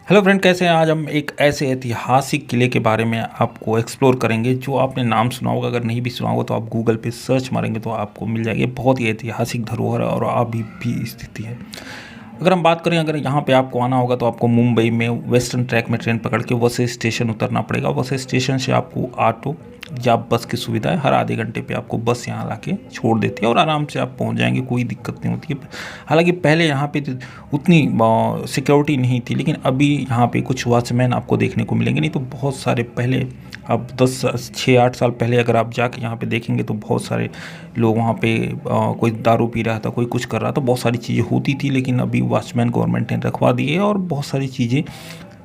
Hello friend, कैसे हैं। आज हम एक ऐसे ऐतिहासिक किले के बारे में आपको एक्सप्लोर करेंगे जो आपने नाम सुना होगा। अगर नहीं भी सुना होगा तो आप गूगल पे सर्च मारेंगे तो आपको मिल जाएगी। बहुत ही ऐतिहासिक धरोहर है और अभी भी स्थिति है। अगर हम बात करें, अगर यहाँ पे आपको आना होगा तो आपको मुंबई में वेस्टर्न ट्रैक में ट्रेन पकड़ के वसई स्टेशन उतरना पड़ेगा। वसई स्टेशन से आपको ऑटो या बस की सुविधा है। हर आधे घंटे पे आपको बस यहाँ लाके छोड़ देती है और आराम से आप पहुँच जाएंगे, कोई दिक्कत नहीं होती है। हालांकि पहले यहाँ पे उतनी सिक्योरिटी नहीं थी, लेकिन अभी यहाँ पे कुछ वॉचमैन आपको देखने को मिलेंगे। नहीं तो बहुत सारे पहले, अब 6-8 साल पहले अगर आप जाके यहाँ पे देखेंगे तो बहुत सारे लोग वहाँ पे कोई दारू पी रहा था, कोई कुछ कर रहा था, बहुत सारी चीज़ें होती थी। लेकिन अभी वॉचमैन गवर्नमेंट ने रखवा दिए और बहुत सारी चीज़ें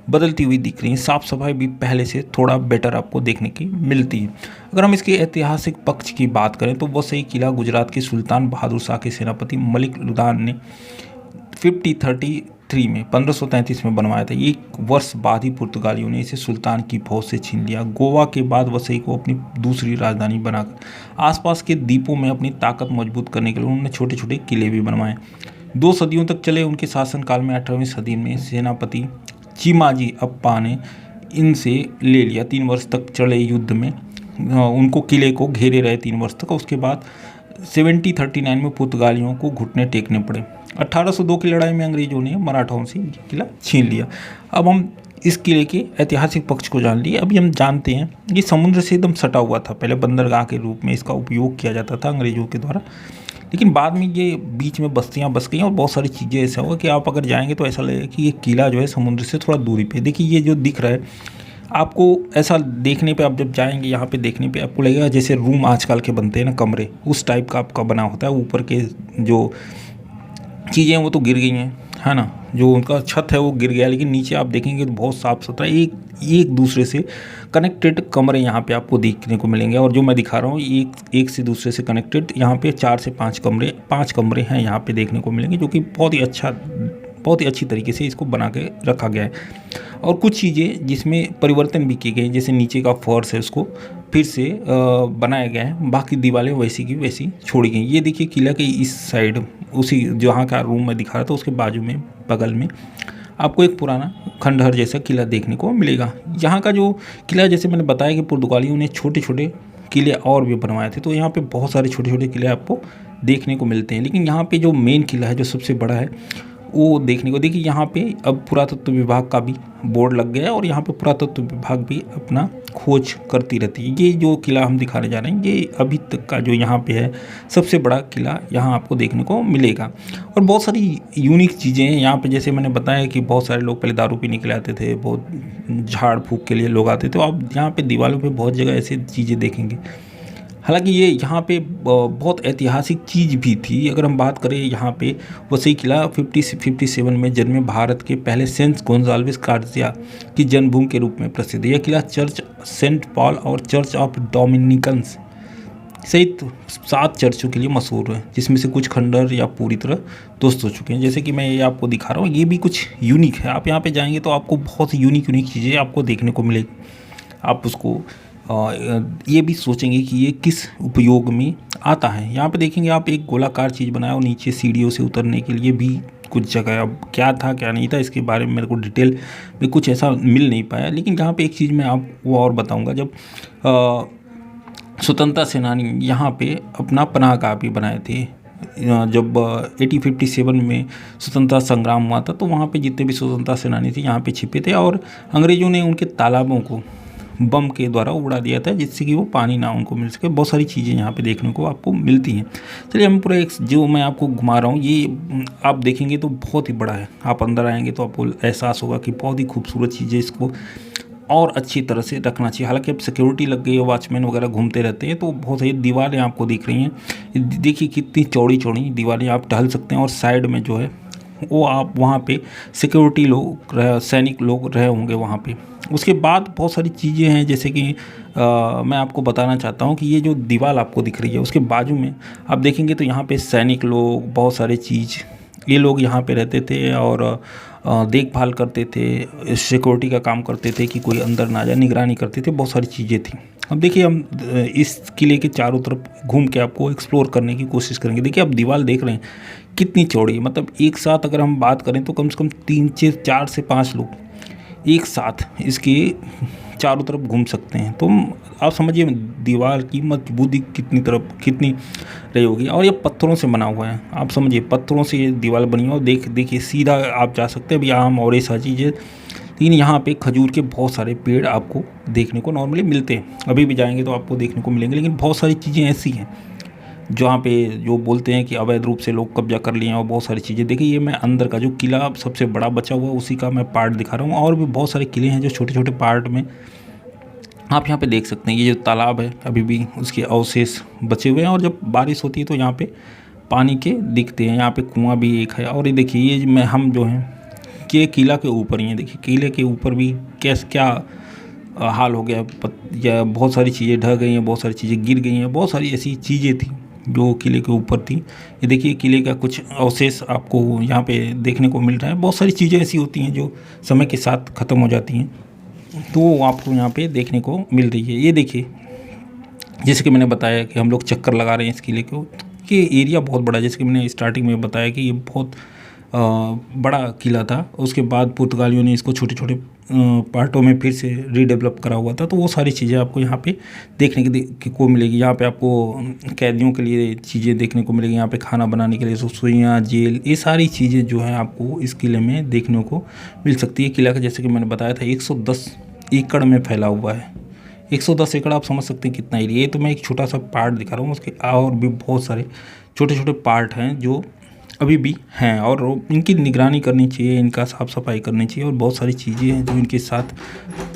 बदलती हुई दिख रही हैं। साफ़ सफाई भी पहले से थोड़ा बेटर आपको देखने की मिलती है। अगर हम इसके ऐतिहासिक पक्ष की बात करें तो वसई किला गुजरात के सुल्तान बहादुर शाह के सेनापति मलिक लुदान ने 1533 में 1533 में बनवाया था। एक वर्ष बाद ही पुर्तगालियों ने इसे सुल्तान की फौज से छीन लिया। गोवा के बाद वसई को अपनी दूसरी राजधानी बनाकर आसपास के द्वीपों में अपनी ताकत मजबूत करने के लिए उन्होंने छोटे छोटे किले भी बनवाए। 2 सदियों तक चले उनके शासनकाल में 18वीं सदी में सेनापति चिमाजी अप्पा ने इनसे ले लिया। 3 वर्ष तक चले युद्ध में उनको किले को घेरे रहे 3 वर्ष तक। उसके बाद 1739 में पुर्तगालियों को घुटने टेकने पड़े। 1802 की लड़ाई में अंग्रेजों ने मराठाओं से ये किला छीन लिया। अब हम इस किले के ऐतिहासिक पक्ष को जान लिए। अभी हम जानते हैं ये समुद्र से एकदम सटा हुआ था। पहले बंदरगाह के रूप में इसका उपयोग किया जाता था अंग्रेजों के द्वारा, लेकिन बाद में ये बीच में बस्तियां बस गई और बहुत सारी चीज़ें ऐसा हुआ कि आप अगर जाएंगे तो ऐसा लगेगा कि ये किला जो है समुद्र से थोड़ा दूरी पे। देखिए ये जो दिख रहा है आपको, ऐसा देखने पे आप जब जाएंगे यहाँ पे देखने पे आपको लगेगा जैसे रूम आजकल के बनते हैं ना, कमरे, उस टाइप का आपका बना होता है। ऊपर के जो चीज़ें वो तो गिर गई हैं, है ना, जो उनका छत है वो गिर गया, लेकिन नीचे आप देखेंगे तो बहुत साफ़ सुथरा एक दूसरे से कनेक्टेड कमरे यहाँ पे आपको देखने को मिलेंगे। और जो मैं दिखा रहा हूँ एक से दूसरे से कनेक्टेड यहाँ पे 4 से 5 कमरे हैं यहाँ पे देखने को मिलेंगे, जो कि बहुत ही अच्छी तरीके से इसको बना के रखा गया है। और कुछ चीज़ें जिसमें परिवर्तन भी किए गए हैं, जैसे नीचे का फर्श है उसको फिर से बनाया गया है, बाकी दीवारें वैसी की वैसी छोड़ी गई। ये देखिए किला के इस साइड, उसी जहाँ का रूम मैं दिखा रहा था उसके बाजू में बगल में आपको एक पुराना खंडहर जैसा किला देखने को मिलेगा। यहाँ का जो किला, जैसे मैंने बताया कि पुर्तगालियों ने छोटे छोटे किले और भी बनवाए थे, तो यहाँ पे बहुत सारे छोटे छोटे किले आपको देखने को मिलते हैं। लेकिन यहाँ पे जो मेन किला है, जो सबसे बड़ा है, वो देखने को, देखिए यहाँ पे अब पुरातत्व विभाग का भी बोर्ड लग गया है और यहाँ पे पुरातत्व विभाग भी अपना खोज करती रहती है। ये जो किला हम दिखाने जा रहे हैं ये अभी तक का जो यहाँ पे है सबसे बड़ा किला यहाँ आपको देखने को मिलेगा। और बहुत सारी यूनिक चीज़ें हैं यहाँ पे, जैसे मैंने बताया कि बहुत सारे लोग पहले दारू पीने के लिए आते थे, बहुत झाड़ फूँक के लिए लोग आते थे। आप यहाँ पर दीवारों पर बहुत जगह ऐसी चीज़ें देखेंगे। हालांकि ये यहाँ पे बहुत ऐतिहासिक चीज़ भी थी। अगर हम बात करें यहाँ पे वसई किला 57 में जन्मे भारत के पहले सेंट गोंजाल्विस कार्सिया की जन्मभूमि के रूप में प्रसिद्ध है। यह किला चर्च सेंट पॉल और चर्च ऑफ डोमिनिकन्स सहित 7 चर्चों के लिए मशहूर है, जिसमें से कुछ खंडहर या पूरी तरह ध्वस्त हो चुके हैं। जैसे कि मैं ये आपको दिखा रहा हूँ, ये भी कुछ यूनिक है। आप यहाँ पे जाएंगे तो आपको बहुत यूनिक चीज़ें आपको देखने को मिलेगी। आप उसको ये भी सोचेंगे कि ये किस उपयोग में आता है। यहाँ पे देखेंगे आप एक गोलाकार चीज़ बनाया और नीचे सीढ़ियों से उतरने के लिए भी कुछ जगह, अब क्या था क्या नहीं था इसके बारे में मेरे को डिटेल में कुछ ऐसा मिल नहीं पाया। लेकिन यहाँ पे एक चीज़ मैं आपको और बताऊँगा, जब स्वतंत्रता सेनानी यहाँ पे अपना पनाहगाह भी बनाए थे। जब 1857 में स्वतंत्रता संग्राम हुआ था तो वहाँ पे जितने भी स्वतंत्रता सेनानी थे यहाँ पे छिपे थे और अंग्रेज़ों ने उनके तालाबों को बम के द्वारा उड़ा दिया था, जिससे कि वो पानी ना उनको मिल सके। बहुत सारी चीज़ें यहाँ पे देखने को आपको मिलती हैं। चलिए हम पूरा एक जो मैं आपको घुमा रहा हूँ ये आप देखेंगे तो बहुत ही बड़ा है। आप अंदर आएंगे तो आपको एहसास होगा कि बहुत ही खूबसूरत चीज़ें, इसको और अच्छी तरह से रखना चाहिए। हालांकि अब सिक्योरिटी लग गई है, वॉचमैन वगैरह घूमते रहते हैं, तो बहुत सारी दीवारें आपको दिख रही हैं। देखिए कितनी चौड़ी चौड़ी दीवारें, आप टहल सकते हैं। और साइड में जो है वो आप वहाँ पे सिक्योरिटी लोग सैनिक लोग रहे होंगे वहाँ पे। उसके बाद बहुत सारी चीज़ें हैं, जैसे कि मैं आपको बताना चाहता हूँ कि ये जो दीवार आपको दिख रही है उसके बाजू में आप देखेंगे तो यहाँ पे सैनिक लोग, बहुत सारे चीज़, ये लोग यहाँ पे रहते थे और देखभाल करते थे, सिक्योरिटी का काम करते थे कि कोई अंदर ना जाए, निगरानी करते थे, बहुत सारी चीज़ें थी। अब देखिए हम इस किले के चारों तरफ घूम के आपको एक्सप्लोर करने की कोशिश करेंगे। देखिए आप दीवार देख रहे हैं कितनी चौड़ी है, मतलब एक साथ अगर हम बात करें तो कम से कम 3 4 से 5 लोग एक साथ इसके चारों तरफ घूम सकते हैं। तो आप समझिए दीवार की मजबूती कितनी रही होगी। और ये पत्थरों से बना हुआ है, आप समझिए पत्थरों से ये दीवार बनी है। और देखिए सीधा आप जा सकते हैं, अभी आम और ये सारी चीज़ें, लेकिन यहाँ पे खजूर के बहुत सारे पेड़ आपको देखने को नॉर्मली मिलते हैं। अभी भी जाएंगे तो आपको देखने को मिलेंगे, लेकिन बहुत सारी चीज़ें ऐसी हैं जहाँ पे जो बोलते हैं कि अवैध रूप से लोग कब्जा कर लिए हैं, और बहुत सारी चीज़ें। देखिए ये मैं अंदर का जो किला सबसे बड़ा बचा हुआ है उसी का मैं पार्ट दिखा रहा हूँ। और भी बहुत सारे किले हैं जो छोटे छोटे पार्ट में आप यहाँ पे देख सकते हैं। ये जो तालाब है अभी भी उसके अवशेष बचे हुए हैं, और जब बारिश होती है तो यहाँ पे पानी के दिखते हैं। यहाँ पे कुआं भी एक है। और ये देखिए ये मैं हम जो हैं कि किला के ऊपर ही हैं। देखिए किले के ऊपर भी क्या हाल हो गया, या बहुत सारी चीज़ें ढह गई हैं, बहुत सारी चीज़ें गिर गई हैं, बहुत सारी ऐसी चीज़ें थी जो किले के ऊपर थी। ये देखिए किले का कुछ अवशेष आपको यहाँ पे देखने को मिल रहा है। बहुत सारी चीज़ें ऐसी होती हैं जो समय के साथ ख़त्म हो जाती हैं, तो आपको यहाँ पे देखने को मिल रही है। ये देखिए जैसे कि मैंने बताया कि हम लोग चक्कर लगा रहे हैं इस किले को, कि एरिया बहुत बड़ा है। जैसे कि मैंने स्टार्टिंग में बताया कि ये बहुत बड़ा किला था। उसके बाद पुर्तगालियों ने इसको छोटे छोटे पार्टों में फिर से रीडेवलप करा हुआ था। तो वो सारी चीज़ें आपको यहाँ पे देखने को मिलेगी। यहाँ पे आपको कैदियों के लिए चीज़ें देखने को मिलेगी। यहाँ पे खाना बनाने के लिए रसोइयाँ, जेल, ये सारी चीज़ें जो हैं आपको इस किले में देखने को मिल सकती है। किला का जैसे कि मैंने बताया था 110 एकड़ में फैला हुआ है। 110 एकड़ आप समझ सकते हैं कितना एरिया। ये तो मैं एक छोटा सा पार्ट दिखा रहा हूँ, उसके और भी बहुत सारे छोटे छोटे पार्ट हैं जो अभी भी हैं, और इनकी निगरानी करनी चाहिए, इनका साफ़ सफाई करनी चाहिए, और बहुत सारी चीज़ें हैं जो इनके साथ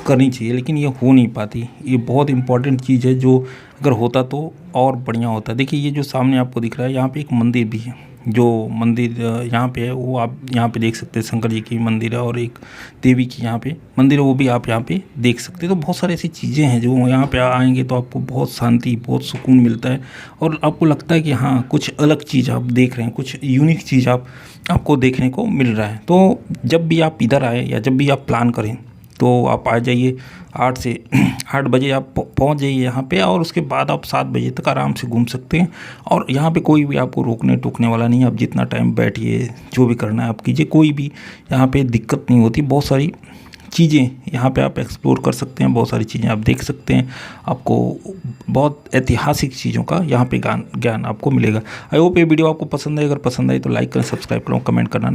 करनी चाहिए, लेकिन ये हो नहीं पाती। ये बहुत इंपॉर्टेंट चीज़ है जो अगर होता तो और बढ़िया होता। देखिए ये जो सामने आपको दिख रहा है, यहाँ पे एक मंदिर भी है। जो मंदिर यहाँ पे है वो आप यहाँ पे देख सकते हैं, शंकर जी की मंदिर है, और एक देवी की यहाँ पे मंदिर है, वो भी आप यहाँ पे देख सकते हैं। तो बहुत सारी ऐसी चीज़ें हैं जो यहाँ पे आएंगे तो आपको बहुत शांति, बहुत सुकून मिलता है, और आपको लगता है कि हाँ कुछ अलग चीज़ आप देख रहे हैं, कुछ यूनिक चीज़ आपको देखने को मिल रहा है। तो जब भी आप इधर आए या जब भी आप प्लान करें तो आप आ जाइए। 8 बजे आप पहुंच जाइए यहाँ पे, और उसके बाद आप 7 बजे तक आराम से घूम सकते हैं। और यहाँ पे कोई भी आपको रोकने टोकने वाला नहीं है। आप जितना टाइम बैठिए, जो भी करना है आप कीजिए, कोई भी यहाँ पे दिक्कत नहीं होती। बहुत सारी चीज़ें यहाँ पे आप एक्सप्लोर कर सकते हैं, बहुत सारी चीज़ें आप देख सकते हैं। आपको बहुत ऐतिहासिक चीज़ों का यहाँ पे ज्ञान आपको मिलेगा। आई होप ये वीडियो आपको पसंद है। अगर पसंद आई तो लाइक करें, सब्सक्राइब करें, कमेंट करना